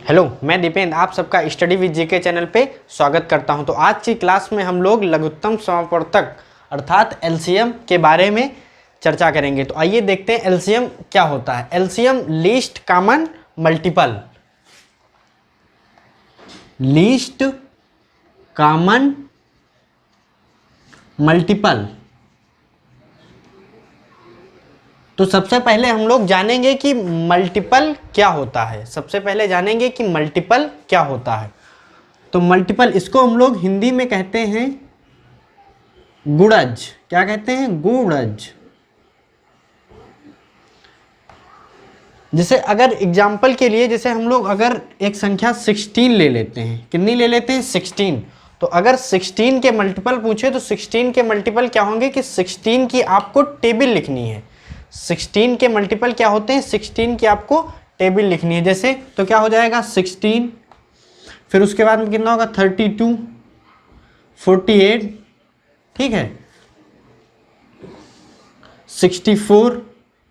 Hello, मैं दीपेंद्र आप सबका स्टडी विद जीके चैनल पे स्वागत करता हूं। तो आज की क्लास में हम लोग लघुत्तम समापवर्तक अर्थात एलसीएम के बारे में चर्चा करेंगे। तो आइए देखते हैं एलसीएम क्या होता है। LCM least common multiple, least common multiple. तो सबसे पहले हम लोग जानेंगे कि मल्टीपल क्या होता है। सबसे पहले जानेंगे कि मल्टीपल क्या होता है। तो मल्टीपल, इसको हम लोग हिंदी में कहते हैं गुणज। क्या कहते हैं? गुणज। जैसे अगर एग्जाम्पल के लिए, जैसे हम लोग अगर एक संख्या 16 ले लेते हैं, कितनी ले लेते हैं? 16। तो अगर 16 के मल्टीपल पूछे तो 16 के मल्टीपल क्या होंगे कि 16 की आपको टेबल लिखनी है। 16 के मल्टीपल क्या होते हैं? 16 की आपको टेबल लिखनी है। जैसे तो क्या हो जाएगा? 16, फिर उसके बाद में कितना होगा? 32, 48, ठीक है, 64,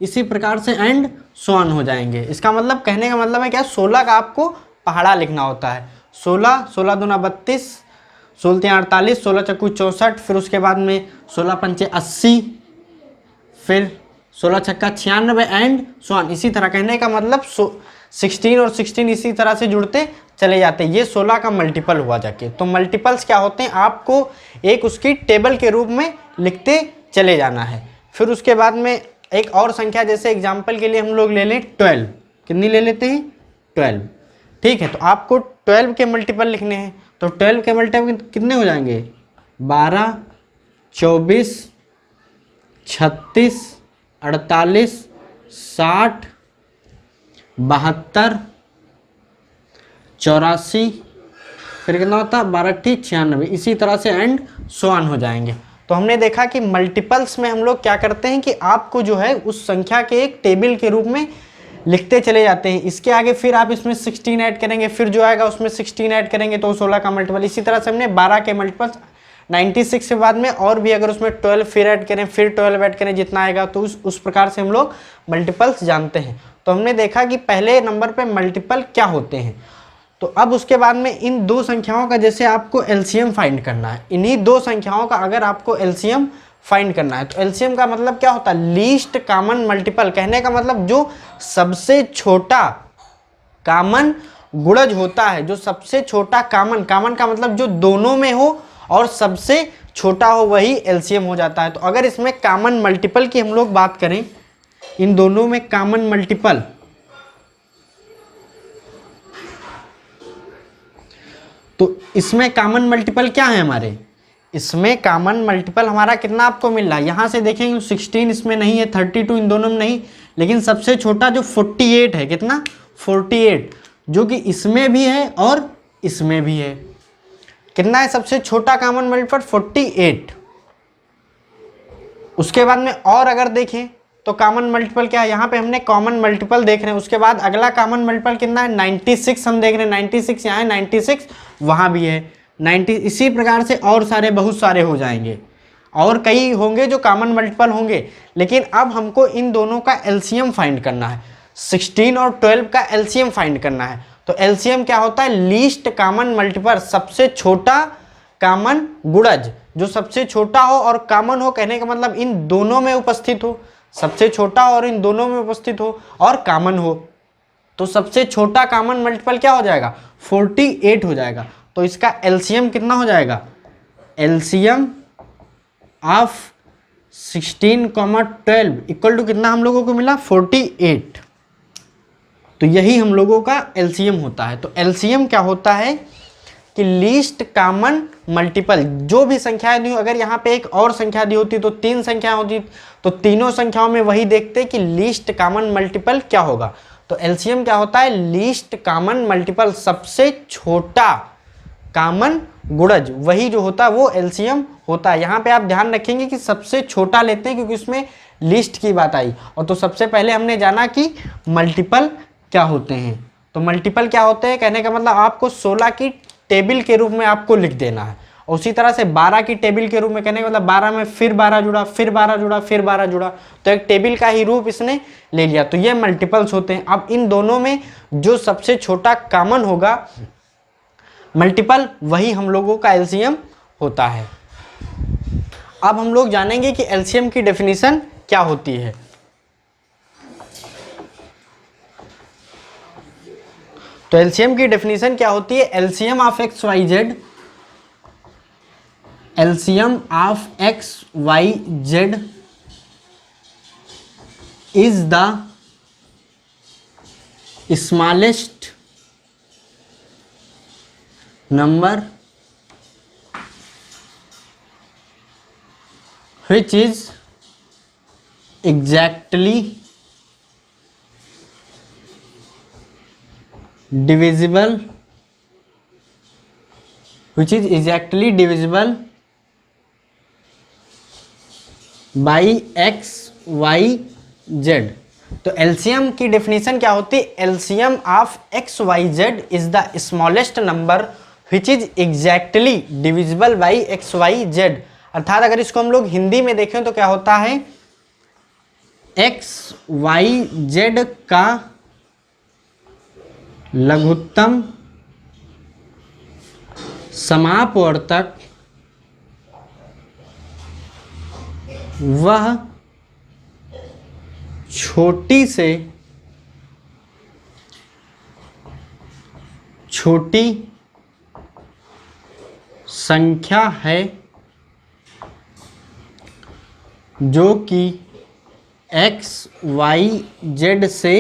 इसी प्रकार से एंड सो ऑन हो जाएंगे। इसका मतलब, कहने का मतलब है क्या? 16 का आपको पहाड़ा लिखना होता है। 16, 16 दूना 32, 16 तीन 48, 16 चक्कू 64, फिर उसके बाद में 16 पंचे 80, फिर 16 छक्का 96 एंड सो ऑन। इसी तरह कहने का मतलब 16 और 16 इसी तरह से जुड़ते चले जाते हैं। ये 16 का मल्टीपल हुआ जाके। तो मल्टीपल्स क्या होते हैं? आपको एक उसकी टेबल के रूप में लिखते चले जाना है। फिर उसके बाद में एक और संख्या, जैसे एग्जाम्पल के लिए हम लोग ले लें 12। कितनी ले लेते हैं? 12, ठीक है। तो आपको 12 के मल्टीपल लिखने हैं। तो 12 के मल्टीपल कितने हो जाएंगे? 12, 24, 36, 48, 60, 72, 84, फिर कितना होता है? 12 ठीक 96, इसी तरह से एंड सो ऑन हो जाएंगे। तो हमने देखा कि मल्टीपल्स में हम लोग क्या करते हैं कि आपको जो है उस संख्या के एक टेबल के रूप में लिखते चले जाते हैं। इसके आगे फिर आप इसमें 16 ऐड करेंगे, फिर जो आएगा उसमें 16 ऐड करेंगे तो 16 का मल्टीपल। इसी तरह से हमने 12 के मल्टीपल्स 96 के बाद में, और भी अगर उसमें 12 फिर ऐड करें, फिर 12 ऐड करें, जितना आएगा तो उस प्रकार से हम लोग मल्टीपल्स जानते हैं। तो हमने देखा कि पहले नंबर पे मल्टीपल क्या होते हैं। तो अब उसके बाद में इन दो संख्याओं का जैसे आपको एलसीएम फाइंड करना है। इन्हीं दो संख्याओं का अगर आपको एलसीएम फाइंड करना है तो एलसीएम का मतलब क्या होता है? Least common multiple. कहने का मतलब जो सबसे छोटा कॉमन गुणज होता है, जो सबसे छोटा कॉमन का मतलब जो दोनों में हो और सबसे छोटा हो, वही एलसीएम हो जाता है। तो अगर इसमें कॉमन मल्टीपल की हम लोग बात करें, इन दोनों में कॉमन मल्टीपल, तो इसमें कॉमन मल्टीपल क्या है हमारे? इसमें कॉमन मल्टीपल हमारा कितना आपको मिल रहा है? यहां से देखेंगे 16 इसमें नहीं है, 32 इन दोनों में नहीं, लेकिन सबसे छोटा जो 48 है, कितना? 48, जो कि इसमें भी है और इसमें भी है। कितना है सबसे छोटा कॉमन मल्टीपल? 48। उसके बाद में और अगर देखें तो कॉमन मल्टीपल क्या है? यहाँ पे हमने कॉमन मल्टीपल देख रहे हैं। उसके बाद अगला कॉमन मल्टीपल कितना है? 96 हम देख रहे हैं। 96 यहाँ है, 96 वहाँ भी है, 90। इसी प्रकार से और सारे, बहुत सारे हो जाएंगे, और कई होंगे जो कॉमन मल्टीपल होंगे। लेकिन अब हमको इन दोनों का एलसीएम फाइंड करना है। 16 और 12 का एलसीएम फाइंड करना है। तो एलसीएम क्या होता है? लीस्ट कॉमन मल्टीपल, सबसे छोटा कॉमन गुणज, जो सबसे छोटा हो और कॉमन हो। कहने का मतलब इन दोनों में उपस्थित हो, सबसे छोटा और इन दोनों में उपस्थित हो और कॉमन हो। तो सबसे छोटा कॉमन मल्टीपल क्या हो जाएगा? 48 हो जाएगा। तो इसका एलसीएम कितना हो जाएगा? एलसीएम ऑफ 16, 12 इक्वल टू कितना हम लोगों को मिला? 48। तो यही हम लोगों का एलसीएम होता है। तो एलसीएम क्या होता है कि लीस्ट कॉमन मल्टीपल, जो भी संख्याएं दी हो, अगर यहाँ पे एक और संख्या दी होती तो 3 संख्या होती, तो तीनों संख्याओं में वही देखते कि लीस्ट कॉमन मल्टीपल क्या होगा। तो एलसीएम क्या होता है? लीस्ट कॉमन मल्टीपल, सबसे छोटा कॉमन गुणज, वही जो होता है वो एलसीएम होता है। यहाँ पे आप ध्यान रखेंगे कि सबसे छोटा लेते हैं क्योंकि उसमें लिस्ट की बात आई। और तो सबसे पहले हमने जाना कि मल्टीपल क्या होते हैं। तो मल्टीपल क्या होते हैं? कहने का मतलब आपको 16 की टेबल के रूप में आपको लिख देना है। उसी तरह से 12 की टेबल के रूप में, कहने का मतलब 12 में फिर 12 जुड़ा, फिर 12 जुड़ा, फिर 12 जुड़ा, तो एक टेबल का ही रूप इसने ले लिया। तो ये मल्टीपल्स होते हैं। अब इन दोनों में जो सबसे छोटा कॉमन होगा मल्टीपल, वही हम लोगों का एलसीएम होता है। अब हम लोग जानेंगे कि एलसीएम की डेफिनेशन क्या होती है। तो एलसीएम की डेफिनेशन क्या होती है? LCM of x y z, LCM of x y z is the smallest number which is exactly divisible by x y z। तो एलसीएम की डेफिनेशन क्या होती है? LCM of x y z is the smallest number which is exactly divisible by x y z. अर्थात अगर इसको हम लोग हिंदी में देखें तो क्या होता है? एक्स वाई जेड का लघुत्तम समापवर्तक वह छोटी से छोटी संख्या है जो कि एक्स वाई जेड से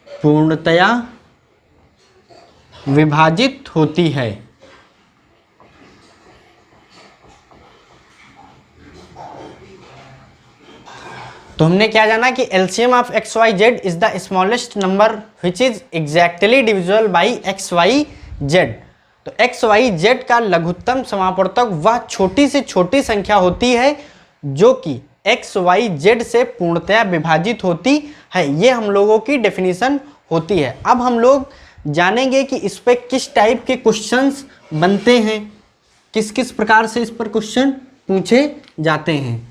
पूर्णतया विभाजित होती है। तो हमने क्या जाना कि LCM of x y z is the smallest number which is exactly divisible by x y z. तो एक्स वाई जेड का लघुत्तम समापवर्तक वह छोटी से छोटी संख्या होती है जो कि एक्स वाई जेड से पूर्णतया विभाजित होती है। ये हम लोगों की डेफिनेशन होती है। अब हम लोग जानेंगे कि इस पे किस टाइप के क्वेश्चंस बनते हैं, किस किस प्रकार से इस पर क्वेश्चन पूछे जाते हैं।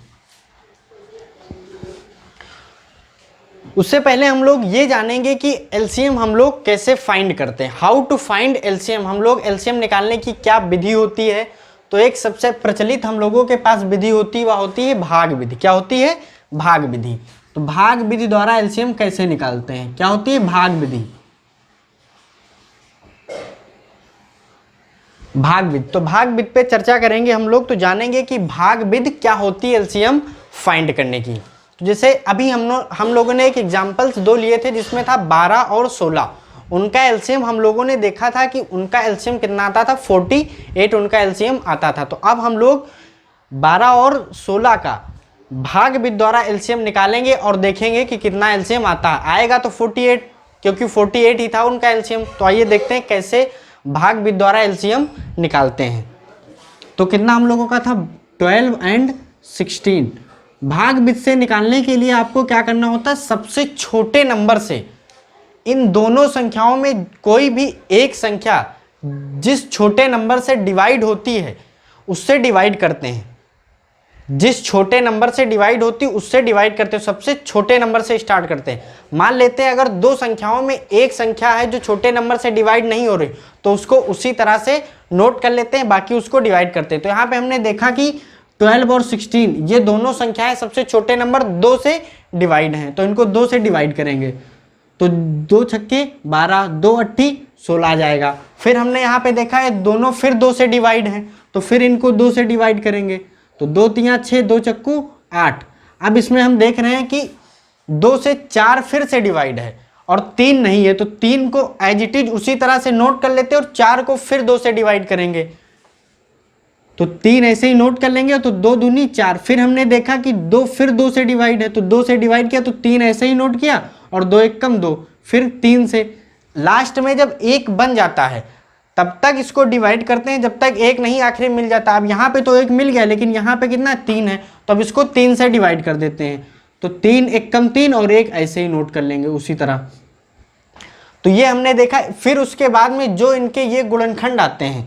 उससे पहले हम लोग ये जानेंगे कि एलसीएम हम लोग कैसे फाइंड करते हैं, हाउ टू फाइंड एलसीएम। हम लोग एलसीएम निकालने की क्या विधि होती है? तो एक सबसे प्रचलित हम लोगों के पास विधि होती है, वह होती है भाग विधि। क्या होती है? भाग विधि। तो भाग विधि द्वारा एलसीएम कैसे निकालते हैं? क्या होती है? भाग विधि। भाग विधि, तो भाग विधि पे चर्चा करेंगे हम लोग। तो जानेंगे कि भाग विधि क्या होती है एलसीएम फाइंड करने की। तो जैसे अभी हम लोगों ने एक एग्जाम्पल्स दो लिए थे जिसमें था 12 और 16। उनका एलसीएम हम लोगों ने देखा था कि उनका एलसीएम कितना आता था? 48 उनका एलसीएम आता था। तो अब हम लोग 12 और 16 का भाग विधि द्वारा एलसीएम निकालेंगे और देखेंगे कि कितना एलसीएम आता है। आएगा तो 48, क्योंकि 48 ही था उनका एलसीएम। तो आइए देखते हैं कैसे भाग विधि द्वारा एलसीएम निकालते हैं। तो कितना हम लोगों का था? 12 और 16। भाग विधि से निकालने के लिए आपको क्या करना होता है? सबसे छोटे नंबर से इन दोनों संख्याओं में कोई भी एक संख्या जिस छोटे नंबर से डिवाइड होती है उससे डिवाइड करते हैं। जिस छोटे नंबर से डिवाइड होती है उससे डिवाइड करते हैं। सबसे छोटे नंबर से स्टार्ट करते हैं। मान लेते हैं अगर दो संख्याओं में एक संख्या है जो छोटे नंबर से डिवाइड नहीं हो रही, तो उसको उसी तरह से नोट कर लेते हैं, बाकी उसको डिवाइड करते हैं। तो यहाँ पे हमने देखा कि 12 और 16 ये दोनों संख्याएं सबसे छोटे नंबर 2 से डिवाइड हैं, तो इनको 2 से डिवाइड करेंगे। तो 2 छक्के 12, 2 अट्ठी 16 आ जाएगा। फिर हमने यहाँ पे देखा है दोनों फिर 2 से डिवाइड हैं, तो फिर इनको 2 से डिवाइड करेंगे। तो 2 तियाँ 6, 2 चक्कू 8। अब इसमें हम देख रहे हैं कि 2 से 4 फिर से डिवाइड है और 3 नहीं है, तो 3 को एज इट इज उसी तरह से नोट कर लेते हैं और 4 को फिर 2 से डिवाइड करेंगे। तो 3 ऐसे ही नोट कर लेंगे, तो 2 दूनी 4। फिर हमने देखा कि 2 फिर 2 से डिवाइड है, तो 2 से डिवाइड किया तो 3 ऐसे ही नोट किया और 2 एक कम 2, फिर 3 से। लास्ट में जब 1 बन जाता है तब तक इसको डिवाइड करते हैं जब तक 1 नहीं आखिरी मिल जाता। अब यहाँ पे तो 1 मिल गया, लेकिन यहाँ पे कितना 3 है, तो अब इसको 3 से डिवाइड कर देते हैं। तो 3 एक कम 3 और 1 ऐसे ही नोट कर लेंगे उसी तरह। तो ये हमने देखा। फिर उसके बाद में जो इनके ये गुणनखंड आते हैं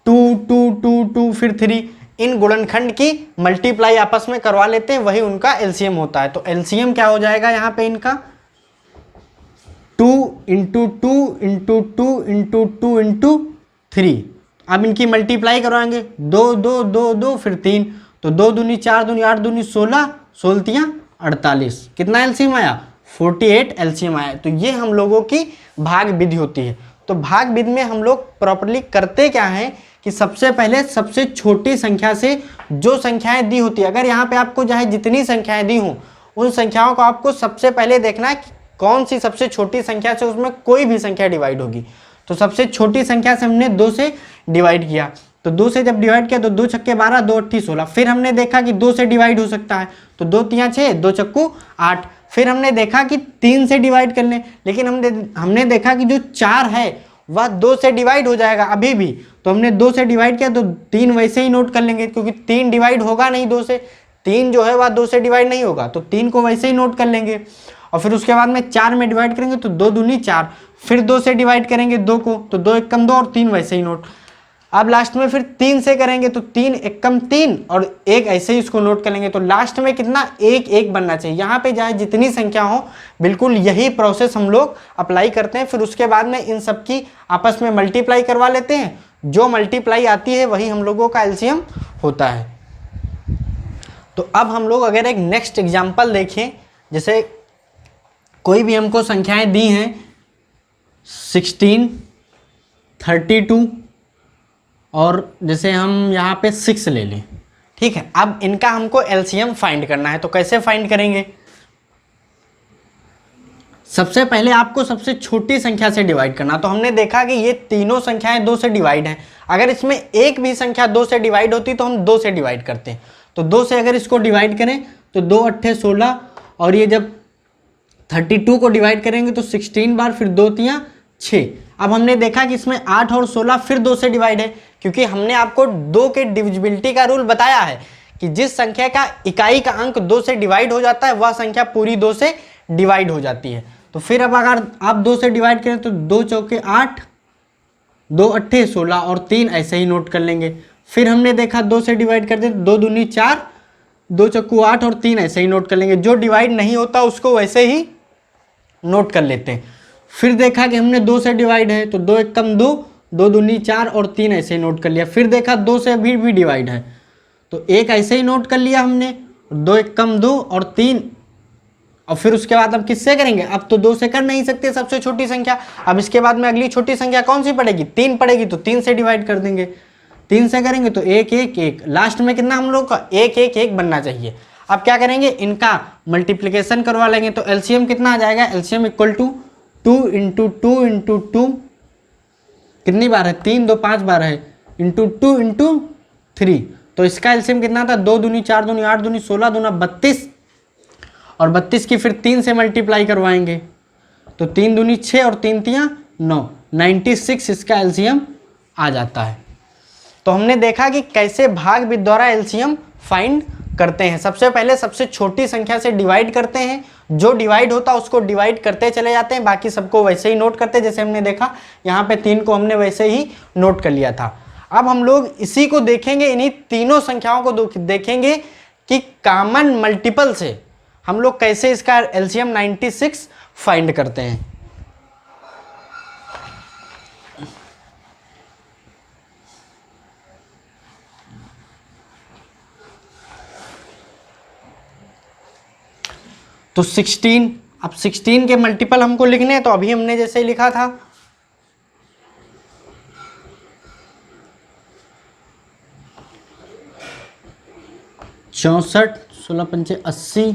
2 2 2 2 फिर 3, इन गुणनखंड की मल्टीप्लाई आपस में करवा लेते हैं, वही उनका एलसीएम होता है। तो एलसीएम क्या हो जाएगा यहाँ पे इनका 2 इंटू 2 इंटू 2 इंटू 2 इंटू 3। अब इनकी मल्टीप्लाई करवाएंगे 2 2 2 2 फिर 3, तो 2 दूनी 4 दूनी 8 दूनी 16, 16 48, कितना एलसीएम आया 48 एलसीएम आया। तो ये हम लोगों की भाग विधि होती है। तो भाग विधि में हम लोग प्रॉपर्ली करते क्या है कि सबसे पहले सबसे छोटी संख्या से जो संख्याएं दी होती है, अगर यहाँ पे आपको चाहे जितनी संख्याएं दी हों उन संख्याओं को आपको सबसे पहले देखना है कि कौन सी सबसे छोटी संख्या से उसमें कोई भी संख्या डिवाइड होगी। तो सबसे छोटी संख्या से हमने 2 से डिवाइड किया, तो 2 से जब डिवाइड किया तो 2 छक्के 12, 2 अट्ठी 16। फिर हमने देखा कि 2 से डिवाइड हो सकता है, तो 2 तियां 6, 2 चक्कू 8। फिर हमने देखा कि 3 से डिवाइड कर लें, लेकिन हमने देखा कि जो 4 है वह 2 से डिवाइड हो जाएगा अभी भी, तो हमने 2 से डिवाइड किया, तो 3 वैसे ही नोट कर लेंगे क्योंकि 3 डिवाइड होगा नहीं 2 से, 3 जो है वह 2 से डिवाइड नहीं होगा, तो 3 को वैसे ही नोट कर लेंगे। और फिर उसके बाद में 4 में डिवाइड करेंगे तो 2 दूनी 4, फिर 2 से डिवाइड करेंगे 2 को, तो 2 एक कम 2 और 3 वैसे ही नोट। अब लास्ट में फिर 3 से करेंगे तो 3 एक कम 3 और 1 ऐसे ही इसको नोट कर लेंगे। तो लास्ट में कितना 1 1 बनना चाहिए। यहाँ पे चाहे जितनी संख्या हो बिल्कुल यही प्रोसेस हम लोग अप्लाई करते हैं। फिर उसके बाद में इन सब की आपस में मल्टीप्लाई करवा लेते हैं, जो मल्टीप्लाई आती है वही हम लोगों का एलसीएम होता है। तो अब हम लोग अगर एक नेक्स्ट एग्जाम्पल देखें, जैसे कोई भी हमको संख्याएं दी हैं 16, 32 और जैसे हम यहाँ पे 6 ले लें, ठीक है। अब इनका हमको एलसीएम फाइंड करना है, तो कैसे फाइंड करेंगे? सबसे पहले आपको सबसे छोटी संख्या से डिवाइड करना। तो हमने देखा कि ये तीनों संख्याएं 2 से डिवाइड हैं। अगर इसमें एक भी संख्या 2 से डिवाइड होती तो हम 2 से डिवाइड करते हैं। तो 2 से अगर इसको डिवाइड करें तो 2 अट्ठे 16, और ये जब 32 को डिवाइड करेंगे तो 16 बार, फिर 2 तियां 6। अब हमने देखा कि इसमें 8 और 16 फिर 2 से डिवाइड है, क्योंकि हमने आपको 2 के डिविजिबिलिटी का रूल बताया है कि जिस संख्या का इकाई का अंक 2 से डिवाइड हो जाता है वह संख्या पूरी 2 से डिवाइड हो जाती है। तो फिर अब अगर आप 2 से डिवाइड करें तो 2 चौके 8, 2 अट्ठे 16 और 3 ऐसे ही नोट कर लेंगे। फिर हमने देखा 2 से डिवाइड करते 2 दूनी 4, 2 चक्कू 8 और 3 ऐसे ही नोट कर लेंगे। जो डिवाइड नहीं होता उसको वैसे ही नोट कर लेते हैं। फिर देखा कि हमने 2 से डिवाइड है तो 2 एक कम 2, 2 दूनी 4 और 3 ऐसे ही नोट कर लिया। फिर देखा 2 से भी डिवाइड है तो 1 ऐसे ही नोट कर लिया हमने, 2 एक कम 2 और 3। और फिर उसके बाद अब किससे करेंगे? अब तो 2 से कर नहीं सकते सबसे छोटी संख्या। अब इसके बाद में अगली छोटी संख्या कौन सी पड़ेगी? 3 पड़ेगी, तो 3 से डिवाइड कर देंगे। 3 से करेंगे तो 1 1 1, लास्ट में कितना हम लोग का 1 1 1 बनना चाहिए। अब क्या करेंगे? इनका मल्टीप्लिकेशन करवा लेंगे, तो एलसीएम कितना आ जाएगा? LCM equal to 2 into 2 into 2, कितनी बार है? 3 2 5 बार है, इंटू 2 इंटू 3। तो इसका एलसीएम कितना था? 2 दूनी 4 दूनी 8 दूनी 16 दूना 32, और 32 की फिर 3 से मल्टीप्लाई करवाएंगे तो 3 दूनी 6 और 3 तियां 9, 96 इसका एलसीएम आ जाता है। तो हमने देखा कि कैसे भाग विधि द्वारा एलसीएम फाइंड करते हैं। सबसे पहले सबसे छोटी संख्या से डिवाइड करते हैं, जो डिवाइड होता है उसको डिवाइड करते चले जाते हैं, बाकी सबको वैसे ही नोट करते हैं। जैसे हमने देखा यहाँ पे 3 को हमने वैसे ही नोट कर लिया था। अब हम लोग इसी को देखेंगे, इन्हीं तीनों संख्याओं को देखेंगे कि कॉमन मल्टीपल से हम लोग कैसे इसका एलसीएम 96 फाइंड करते हैं। तो 16, अब 16 के मल्टीपल हमको लिखने हैं, तो अभी हमने जैसे ही लिखा था 64, 16 पंचे 80,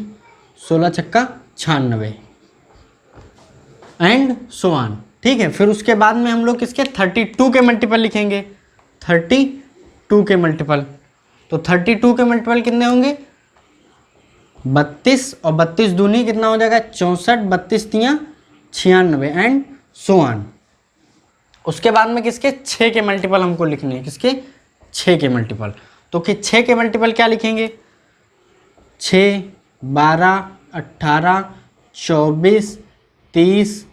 16 छक्का 96 एंड सो ऑन, ठीक है। फिर उसके बाद में हम लोग किसके 32 के मल्टीपल लिखेंगे, 32 के मल्टीपल। तो 32 के मल्टीपल कितने होंगे? 32, और 32 दूनी कितना हो जाएगा? 64, 32 तियां 96 एंड सो ऑन। उसके बाद में किसके 6 के मल्टीपल हमको लिखने हैं, किसके 6 के मल्टीपल। तो कि 6 के मल्टीपल क्या लिखेंगे? 6, 12, 18, 24, 30,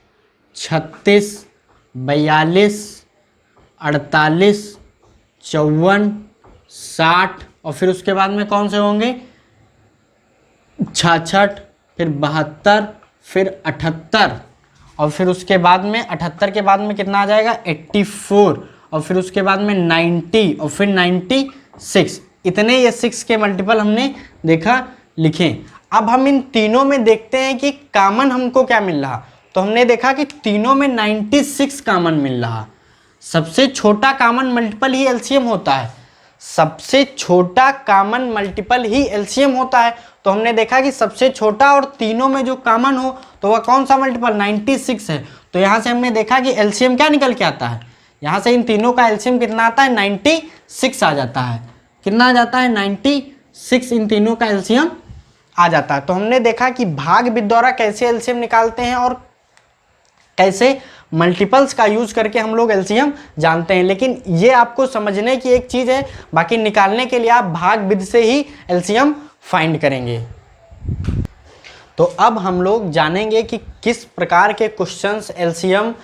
36, 42, 48, 54, 60 और फिर उसके बाद में कौन से होंगे 66, फिर 72, फिर 78 और फिर उसके बाद में 78 के बाद में कितना आ जाएगा 84 और फिर उसके बाद में 90 और फिर 96। इतने ये 6 के मल्टीपल हमने देखा लिखे। अब हम इन तीनों में देखते हैं कि कॉमन हमको क्या मिल रहा। तो हमने देखा कि तीनों में 96 कॉमन मिल रहा। सबसे छोटा कॉमन मल्टीपल ही एलसीएम होता है, सबसे छोटा कॉमन मल्टीपल ही एलसीएम होता है। तो हमने देखा कि सबसे छोटा और तीनों में जो कॉमन हो तो वह कौन सा मल्टीपल 96 है। तो यहाँ से हमने देखा कि एलसीएम क्या निकल के आता है, यहाँ से इन तीनों का एलसीएम कितना आता है 96 आ जाता है। कितना आ जाता है 96, इन तीनों का एलसीएम आ जाता है। तो हमने देखा कि भाग विधि द्वारा कैसे एलसीएम निकालते हैं और कैसे मल्टीपल्स का यूज करके हम लोग एलसीएम जानते हैं। लेकिन ये आपको समझने की एक चीज है, बाकी निकालने के लिए आप भाग विधि से ही एलसीएम फाइंड करेंगे। तो अब हम लोग जानेंगे कि किस प्रकार के क्वेश्चंस एलसीएम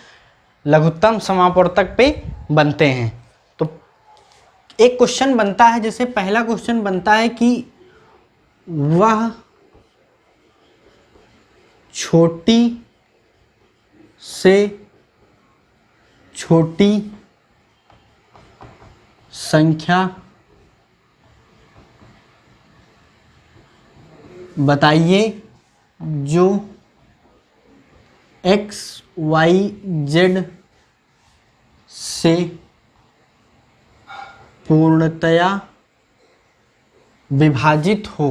लघुत्तम समापवर्तक पे बनते हैं। तो एक क्वेश्चन बनता है, जैसे पहला क्वेश्चन बनता है कि वह छोटी से छोटी संख्या बताइए जो x, y, z से पूर्णतया विभाजित हो।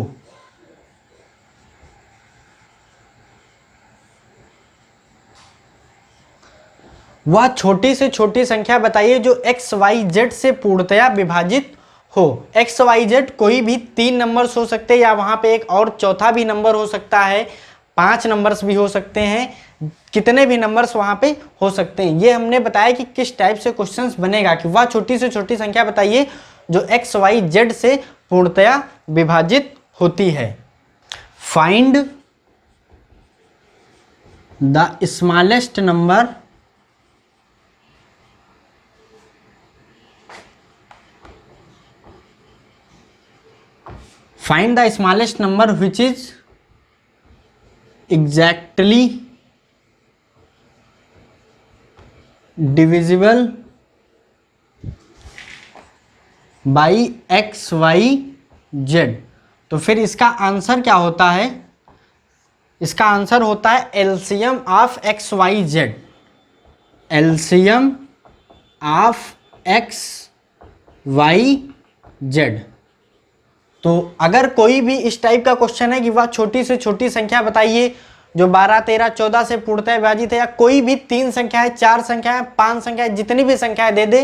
वह छोटी से छोटी संख्या बताइए जो x, y, z से पूर्णतया विभाजित हो। x, y, z कोई भी 3 नंबर्स हो सकते हैं या वहां पे एक और चौथा भी नंबर हो सकता है, 5 नंबर्स भी हो सकते हैं, कितने भी नंबर्स वहां पे हो सकते हैं। ये हमने बताया कि किस टाइप से क्वेश्चंस बनेगा कि वह छोटी से छोटी संख्या बताइए जो x, y, z से पूर्णतया विभाजित होती है। Find the smallest number find the smallest number which is exactly divisible by x, y, z। तो फिर इसका आंसर क्या होता है, इसका आंसर होता है LCM of x, y, z. LCM of x, y, z. तो अगर कोई भी इस टाइप का क्वेश्चन है कि वह छोटी से छोटी संख्या बताइए जो 12, 13, 14 से पूर्णतः विभाजित है, या कोई भी 3 संख्याएं, 4 संख्याएं, 5 संख्याएं, जितनी भी संख्याएं दे दे,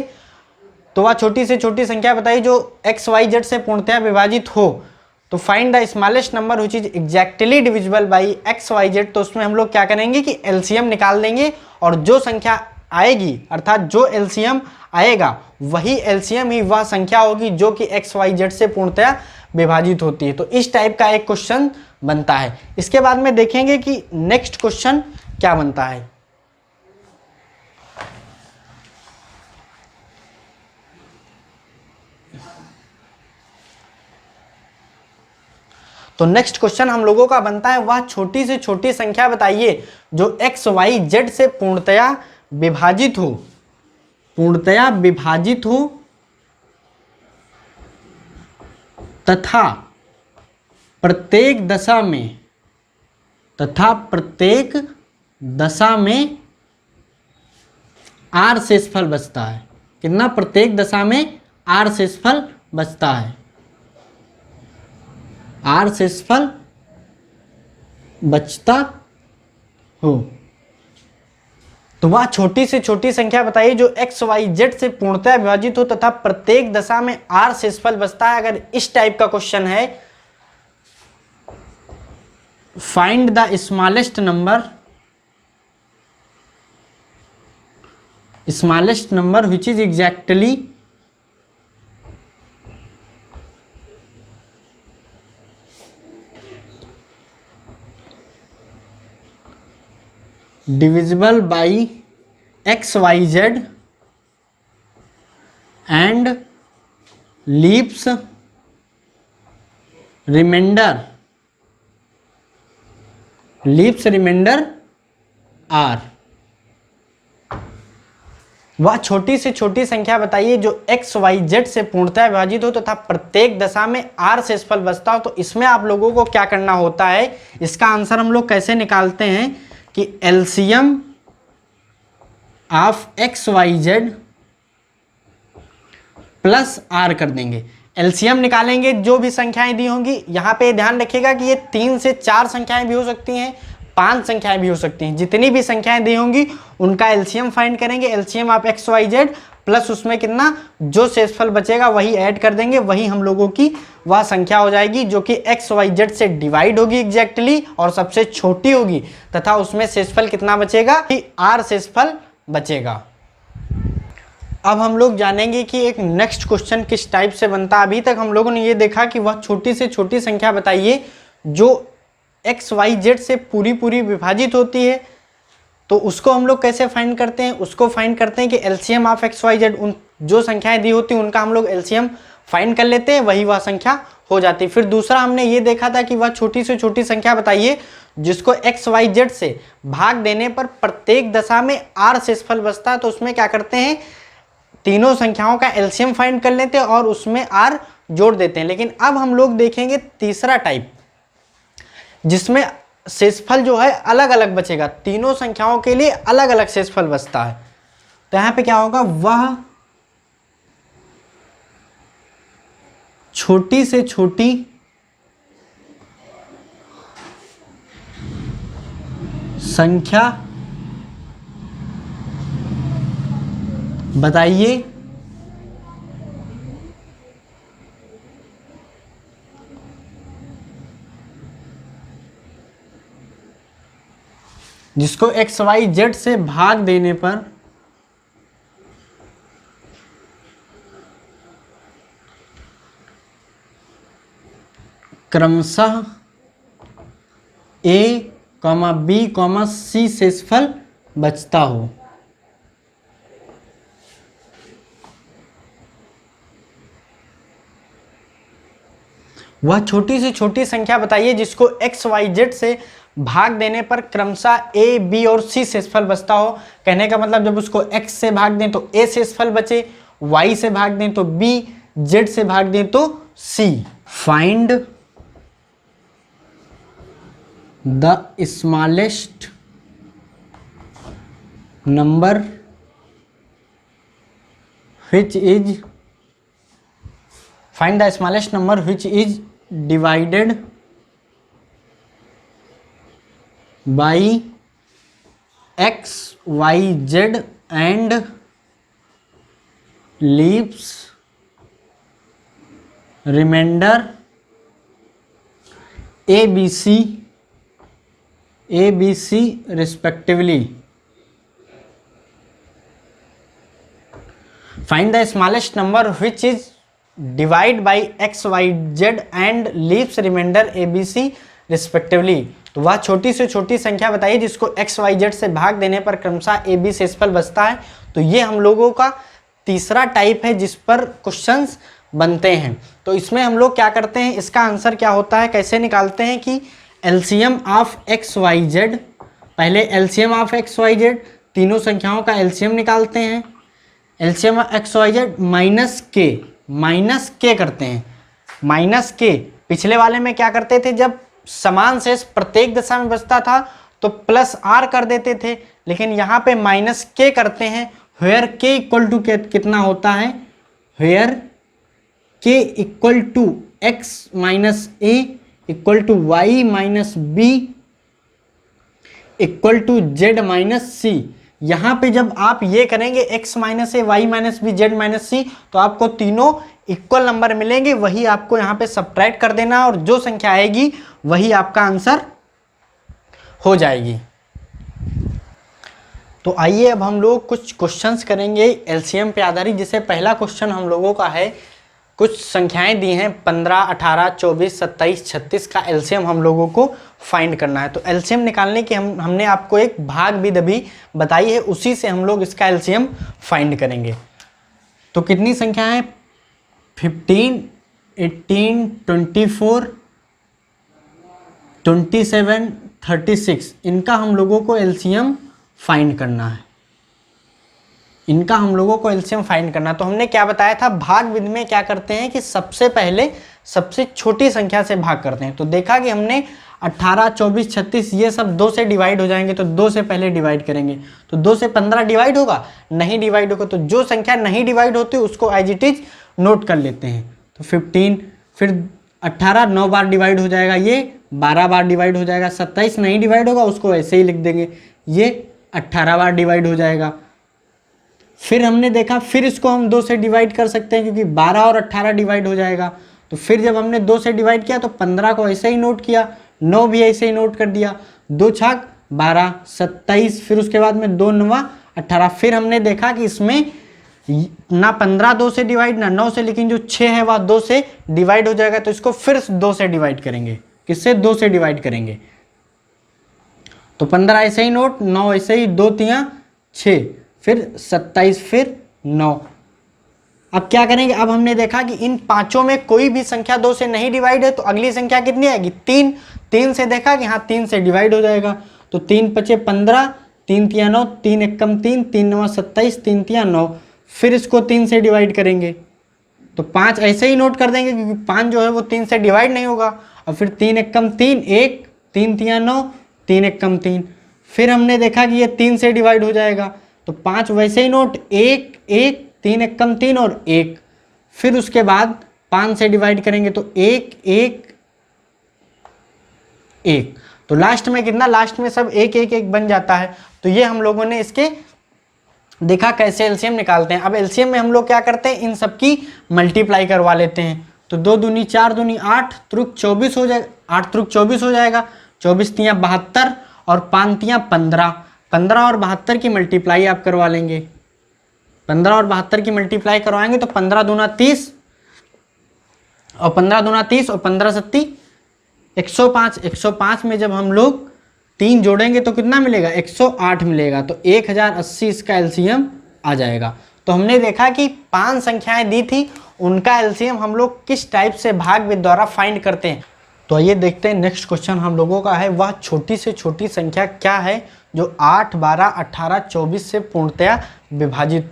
तो वह छोटी से छोटी संख्या बताइए जो एक्स, वाई, जेड से पूर्णतः विभाजित हो। तो find the smallest number which is exactly divisible by x, y, z. तो उसमें हम लोग क्या करेंगे कि एलसीएम निकाल देंगे और जो संख्या आएगी, अर्थात जो एलसीएम आएगा वही एलसीएम ही वह संख्या होगी जो कि एक्स, वाई, जेड से पूर्णतः विभाजित होती है। तो इस टाइप का एक क्वेश्चन बनता है। इसके बाद में देखेंगे कि नेक्स्ट क्वेश्चन क्या बनता है। तो नेक्स्ट क्वेश्चन हम लोगों का बनता है वह छोटी से छोटी संख्या बताइए जो एक्स, वाई, जेड से पूर्णतया विभाजित हो, पूर्णतया विभाजित हो तथा प्रत्येक दशा में, तथा प्रत्येक दशा में आर शेषफल बचता है। कितना? प्रत्येक दशा में आर शेषफल बचता है, आर शेषफल बचता हो। तो वह छोटी से छोटी संख्या बताइए जो एक्स, वाई, जेड से पूर्णतः विभाजित हो तथा प्रत्येक दशा में आर शेषफल बचता है। अगर इस टाइप का क्वेश्चन है, find the smallest number, smallest number which is exactly divisible by x y z and leaves remainder r. वह छोटी से छोटी संख्या बताइए जो एक्स वाई जेड से पूर्णतः विभाजित हो तथा प्रत्येक दशा में आर शेषफल बचता हो। तो इसमें आप लोगों को क्या करना होता है, इसका आंसर हम लोग कैसे निकालते हैं कि LCM of x y z plus r कर देंगे। एलसीएम निकालेंगे, जो भी संख्याएं दी होंगी, यहाँ पे ध्यान रखिएगा कि ये 3 से 4 संख्याएं भी हो सकती हैं, 5 संख्याएं भी हो सकती हैं। जितनी भी संख्याएं दी होंगी उनका एलसीएम फाइंड करेंगे। LCM of x y z plus उसमें कितना जो शेषफल बचेगा वही ऐड कर देंगे, वही हम लोगों की वह संख्या हो जाएगी जो कि एक्स वाई जेड से डिवाइड होगी एग्जैक्टली और सबसे छोटी होगी तथा उसमें शेषफल कितना बचेगा कि आर शेषफल बचेगा। अब हम लोग जानेंगे कि एक नेक्स्ट क्वेश्चन किस टाइप से बनता है। अभी तक हम लोगों ने ये देखा कि वह छोटी से छोटी संख्या बताइए जो एक्स वाई जेड से पूरी विभाजित होती है। तो उसको हम लोग कैसे फाइंड करते हैं, उसको फाइंड करते हैं कि LCM of x y z, उन जो संख्याएं दी होती हैं उनका हम लोग एलसीएम फाइंड कर लेते हैं, वही वह संख्या हो जाती है। फिर दूसरा हमने ये देखा था कि वह छोटी से छोटी संख्या बताइए जिसको एक्स वाई जेड से भाग देने पर प्रत्येक दशा में आर शेषफल बचता है। तो उसमें क्या करते हैं, तीनों संख्याओं का एलसीएम फाइंड कर लेते हैं और उसमें आर जोड़ देते हैं। लेकिन अब हम लोग देखेंगे तीसरा टाइप जिसमें शेषफल जो है अलग अलग बचेगा, तीनों संख्याओं के लिए अलग अलग शेषफल बचता है। तो यहां पे क्या होगा, वह छोटी से छोटी संख्या बताइए जिसको एक्स वाई जेड से भाग देने पर क्रमशः ए, बी, सी शेषफल बचता हो। वह छोटी से छोटी संख्या बताइए जिसको एक्स वाई जेड से भाग देने पर क्रमशः ए, बी और सी शेषफल बचता हो। कहने का मतलब जब उसको एक्स से भाग दें तो ए शेषफल बचे, वाई से भाग दें तो बी, जेड से भाग दें तो C. Find the smallest number which is divided by x, y, z and leaves remainder A, B, C respectively. Find the smallest number which is divide by x, y, z and leaves remainder A, B, C respectively. तो वह छोटी से छोटी संख्या बताइए जिसको x, y, z से भाग देने पर क्रमशः A, B शेषफल बचता है। तो ये हम लोगों का तीसरा टाइप है जिस पर क्वेश्चंस बनते हैं। तो इसमें हम लोग क्या करते हैं, इसका आंसर क्या होता है, कैसे निकालते हैं कि LCM of x y z, पहले LCM of x y z, तीनों संख्याओं का एलसीएम निकालते हैं। LCM of x y z minus के करते हैं। माइनस के पिछले वाले में क्या करते थे, जब समान शेष प्रत्येक दशा में बचता था तो प्लस आर कर देते थे, लेकिन यहाँ पे माइनस के करते हैं। वेयर के इक्वल टू कितना होता है, where k equal to x minus a equal to y minus b equal to z minus c. यहाँ पे जब आप ये करेंगे x minus a, y minus b, z minus c, तो आपको तीनों इक्वल नंबर मिलेंगे, वही आपको यहाँ पे सब्ट्रैक्ट कर देना और जो संख्या आएगी वही आपका आंसर हो जाएगी। तो आइए अब हम लोग कुछ क्वेश्चंस करेंगे एलसीएम पे आधारित। जैसे पहला क्वेश्चन हम लोगों का है, कुछ संख्याएं दी हैं 15, 18, 24, 27, 36 का एलसीएम हम लोगों को फाइंड करना है। तो एलसीएम निकालने की हमने आपको एक भाग विधि बताई है, उसी से हम लोग इसका एलसीएम फाइंड करेंगे। तो कितनी संख्या है? 15, 18, 24, 27, 36, इनका हम लोगों को एलसीएम फाइंड करना है। इनका हम लोगों को एलसीएम फाइंड करना। तो हमने क्या बताया था, भाग विधि में क्या करते हैं कि सबसे पहले सबसे छोटी संख्या से भाग करते हैं। तो देखा कि हमने 18, 24, 36 ये सब 2 से डिवाइड हो जाएंगे, तो 2 से पहले डिवाइड करेंगे। तो 2 से 15 डिवाइड होगा? नहीं डिवाइड होगा। तो जो संख्या नहीं डिवाइड होती उसको एज इट इज नोट कर लेते हैं। तो 15, फिर 18 9 बार डिवाइड हो जाएगा, ये 12 बार डिवाइड हो जाएगा। 27 नहीं डिवाइड होगा, उसको ऐसे ही लिख देंगे, ये 18 बार डिवाइड हो जाएगा। फिर हमने देखा फिर इसको हम 2 से डिवाइड कर सकते हैं, क्योंकि 12 और 18 डिवाइड हो जाएगा। तो फिर जब हमने 2 से डिवाइड किया तो 15 को ऐसे ही नोट किया, 9 भी ऐसे ही नोट कर दिया, 2 छाक 12, 27, फिर उसके बाद में 2 9 18। फिर हमने देखा कि इसमें ना 15 2 से डिवाइड ना 9 से, लेकिन जो 6 है वह 2 से डिवाइड हो जाएगा। तो इसको फिर 2 से डिवाइड करेंगे। किससे? 2 से डिवाइड करेंगे। तो 15 ऐसे ही नोट, 9 ऐसे ही, 2 3 6, फिर 27, फिर 9। अब क्या करेंगे? अब हमने देखा कि इन पांचों में कोई भी संख्या 2 से नहीं डिवाइड है, तो अगली संख्या कितनी आएगी? 3। 3 से देखा कि हाँ 3 से डिवाइड हो जाएगा। तो 3 5 15, 3 3 9, 3 1 3, 3 9 27, 3 3 9। फिर इसको 3 से डिवाइड करेंगे। तो 5 ऐसे ही नोट कर देंगे, क्योंकि 5 जो है वो 3 से डिवाइड नहीं होगा। और फिर 3 1 3, 1, 3 3 9, 3 1 3। फिर हमने देखा कि ये 3 से डिवाइड हो जाएगा। तो 5 वैसे ही नोट, 1 1, 3 1 3 और 1। फिर उसके बाद 5 से डिवाइड करेंगे, तो 1 1 1। तो लास्ट में कितना? लास्ट में सब 1 1 1 बन जाता है। तो ये हम लोगों ने इसके देखा कैसे एलसीएम निकालते हैं। अब एलसीएम में हम लोग क्या करते हैं, इन सब की मल्टीप्लाई करवा लेते हैं। तो 2 दूनी 4 दूनी 8 त्रुक 24 हो जाएगा, 8 त्रुक 24 हो जाएगा, 24 तियाँ 72 और 5 तियाँ 15। 15 और 72 की मल्टीप्लाई आप करवा लेंगे। 15 और 72 की मल्टीप्लाई करवाएंगे तो 15 दूना 30 और 15 दूना 30 और 15 सत्ती 105। 105 में जब हम लोग 3 जोड़ेंगे तो कितना मिलेगा? 108 मिलेगा। तो 1080 इसका एलसीएम आ जाएगा। तो हमने देखा कि 5 संख्याएं दी थी, उनका एलसीएम हम लोग किस टाइप से भाग विधि द्वारा फाइंड करते हैं। तो आइए देखते हैं नेक्स्ट क्वेश्चन हम लोगों का है, वह छोटी से छोटी संख्या क्या है जो 8 12 18 24 से पूर्णतया विभाजित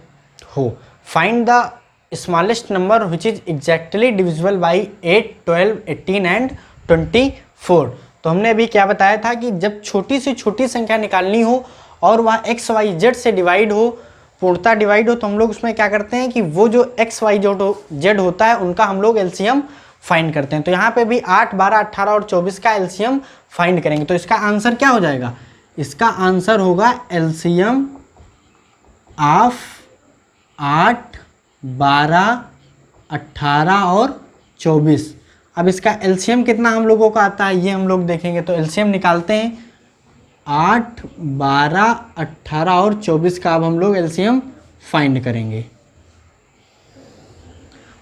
हो। Find the smallest number which is exactly divisible by 8 12 18 and 24। तो हमने अभी क्या बताया था कि जब छोटी से छोटी संख्या निकालनी हो और वह एक्स वाई जेड से डिवाइड हो, पूर्णतः डिवाइड हो, तो हम लोग उसमें क्या करते हैं कि वो जो एक्स वाई जेड होता है उनका हम लोग एलसीएम फाइंड करते हैं। तो यहाँ पे भी 8 12 18 और 24 का एलसीएम फाइंड करेंगे। तो इसका आंसर क्या हो जाएगा? इसका आंसर होगा एलसीएम ऑफ 8 12 18 और 24। अब इसका एलसीएम कितना हम लोगों को आता है ये हम लोग देखेंगे। तो एलसीएम निकालते हैं, 8 12 18 और 24 का अब हम लोग एलसीएम फाइंड करेंगे।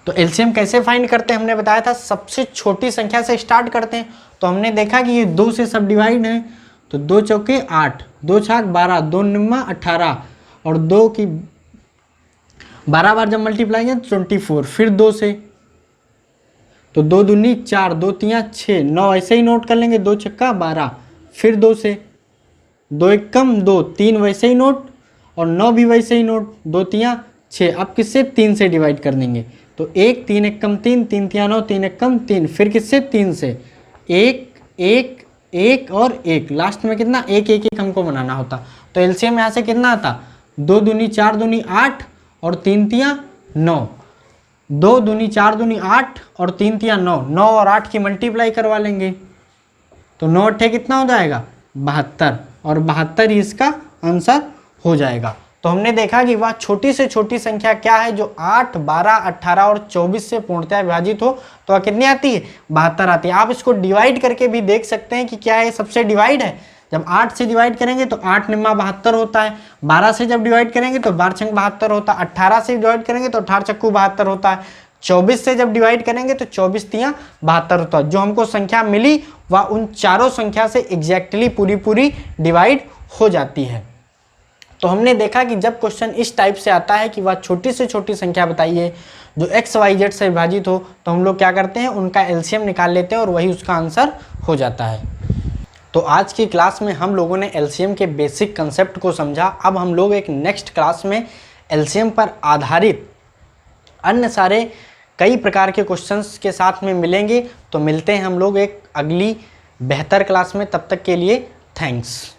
तो एलसीएम कैसे फाइंड करते हैं हमने बताया था, सबसे छोटी संख्या से स्टार्ट करते हैं। तो हमने देखा कि ये 2 से सब डिवाइड है, तो 2 चौके 8, 2 छाक 12, 2 निम्मा 18 और 2 की 12 बार जब मल्टीप्लाई है तो 24। फिर 2 से, तो 2 दूनी 4, 2 तियाँ 6, 9 ऐसे ही नोट कर लेंगे, 2 छक्का 12। फिर 2 से, 2 एक कम 2, 3 वैसे ही नोट और 9 भी वैसे ही नोट, 2 तियाँ 6। अब किससे? 3 से डिवाइड कर देंगे। तो 1 3 एक कम 3, 3 तियाँ 9, 3 एक कम 3। फिर किससे? 3 से, 1 1 1 और 1। लास्ट में कितना? 1 1 1 हमको बनाना होता। तो एलसीएम यहाँ से कितना आता? 2 दूनी 4 दूनी 8 और 3 तियाँ 9। 2 दूनी 4 दूनी 8 और 3 तियाँ 9। 9 और 8 की मल्टीप्लाई करवा लेंगे। तो 9 अट्ठे कितना हो जाएगा? 72 और 72 ही इसका आंसर हो जाएगा। तो हमने देखा कि वह छोटी से छोटी संख्या क्या है जो 8 12 18 और 24 से पूर्णतया विभाजित हो। तो वह कितनी आती है? 72 आती है। आप इसको डिवाइड करके भी देख सकते हैं कि क्या है, सबसे डिवाइड है। जब 8 से डिवाइड करेंगे तो 8 निम्मा 72 होता है। 12 से जब डिवाइड करेंगे तो 12 छंग 72 होता है। 18 से डिवाइड करेंगे तो 18 चक्कू 72 होता है। 24 से जब डिवाइड करेंगे तो 24 तियाँ 72 होता है। जो हमको संख्या मिली वह उन चारों संख्या से एग्जैक्टली पूरी डिवाइड हो जाती है। तो हमने देखा कि जब क्वेश्चन इस टाइप से आता है कि वह छोटी से छोटी संख्या बताइए जो एक्स वाई जेड से विभाजित हो, तो हम लोग क्या करते हैं, उनका एलसीएम निकाल लेते हैं और वही उसका आंसर हो जाता है। तो आज की क्लास में हम लोगों ने एलसीएम के बेसिक कंसेप्ट को समझा। अब हम लोग एक नेक्स्ट क्लास में एलसीएम पर आधारित अन्य सारे कई प्रकार के क्वेश्चंस के साथ में मिलेंगे। तो मिलते हैं हम लोग एक अगली बेहतर क्लास में, तब तक के लिए थैंक्स।